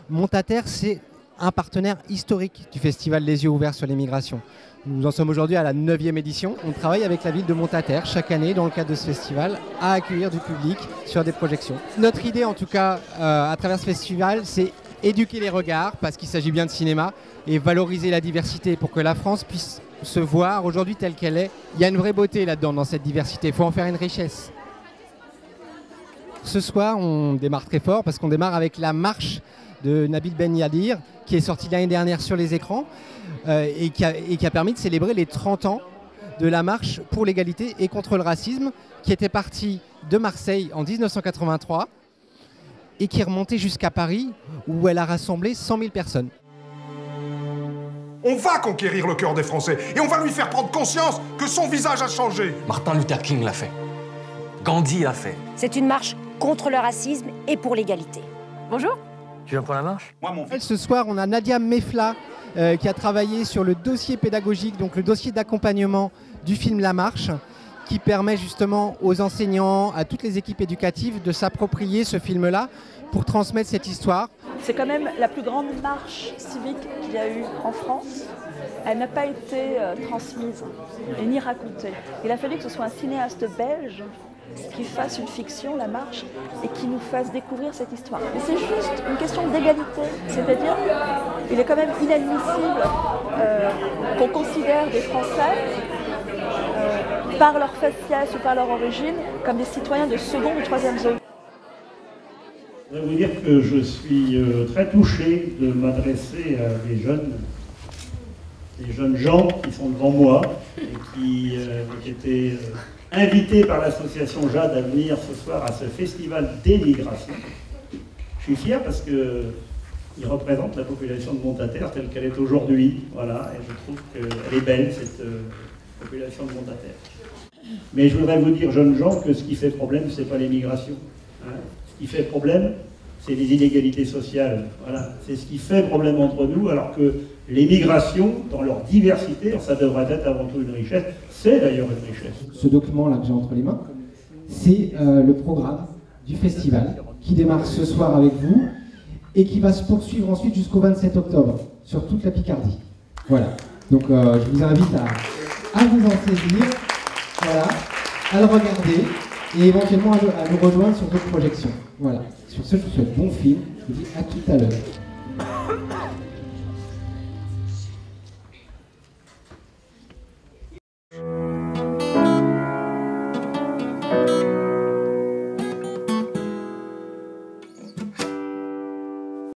Montataire, c'est un partenaire historique du Festival Les Yeux Ouverts sur l'immigration. Nous en sommes aujourd'hui à la 9e édition. On travaille avec la ville de Montataire chaque année dans le cadre de ce festival à accueillir du public sur des projections. Notre idée en tout cas à travers ce festival, c'est éduquer les regards parce qu'il s'agit bien de cinéma et valoriser la diversité pour que la France puisse se voir aujourd'hui telle qu'elle est. Il y a une vraie beauté là-dedans dans cette diversité, il faut en faire une richesse. Ce soir on démarre très fort parce qu'on démarre avec la marche de Nabil Ben Yadir qui est sorti l'année dernière sur les écrans et qui a permis de célébrer les 30 ans de la marche pour l'égalité et contre le racisme qui était partie de Marseille en 1983 et qui est remontée jusqu'à Paris où elle a rassemblé 100 000 personnes. On va conquérir le cœur des Français et on va lui faire prendre conscience que son visage a changé. Martin Luther King l'a fait. Gandhi l'a fait. C'est une marche contre le racisme et pour l'égalité. Bonjour. Tu viens pour la marche? Moi, mon fils. Ce soir, on a Nadia Mefla qui a travaillé sur le dossier pédagogique, donc le dossier d'accompagnement du film La Marche, qui permet justement aux enseignants, à toutes les équipes éducatives de s'approprier ce film-là pour transmettre cette histoire. C'est quand même la plus grande marche civique qu'il y a eu en France. Elle n'a pas été transmise et ni racontée. Il a fallu que ce soit un cinéaste belge qui fasse une fiction, La Marche, et qui nous fasse découvrir cette histoire. Mais c'est juste une question d'égalité, c'est-à-dire il est quand même inadmissible qu'on considère des Français par leur faciès ou par leur origine comme des citoyens de seconde ou troisième zone. Je voudrais vous dire que je suis très touché de m'adresser à des jeunes gens qui sont devant moi et qui étaient invités par l'association JAD à venir ce soir à ce festival d'émigration. Je suis fier parce qu'ils représentent la population de Montataire telle qu'elle est aujourd'hui. Voilà, et je trouve qu'elle est belle, cette population de Montataire. Mais je voudrais vous dire, jeunes gens, que ce qui fait problème, ce n'est pas l'émigration. Hein. Ce qui fait problème, c'est les inégalités sociales. Voilà. C'est ce qui fait problème entre nous, alors que l'émigration, dans leur diversité, ça devrait être avant tout une richesse. C'est d'ailleurs une richesse. Ce document-là que j'ai entre les mains, c'est le programme du festival qui démarre ce soir avec vous et qui va se poursuivre ensuite jusqu'au 27 octobre sur toute la Picardie. Voilà. Donc je vous invite à vous en saisir, voilà, à le regarder et éventuellement à nous rejoindre sur d'autres projections. Voilà. Sur ce, je vous souhaite bon film. Je vous dis à tout à l'heure.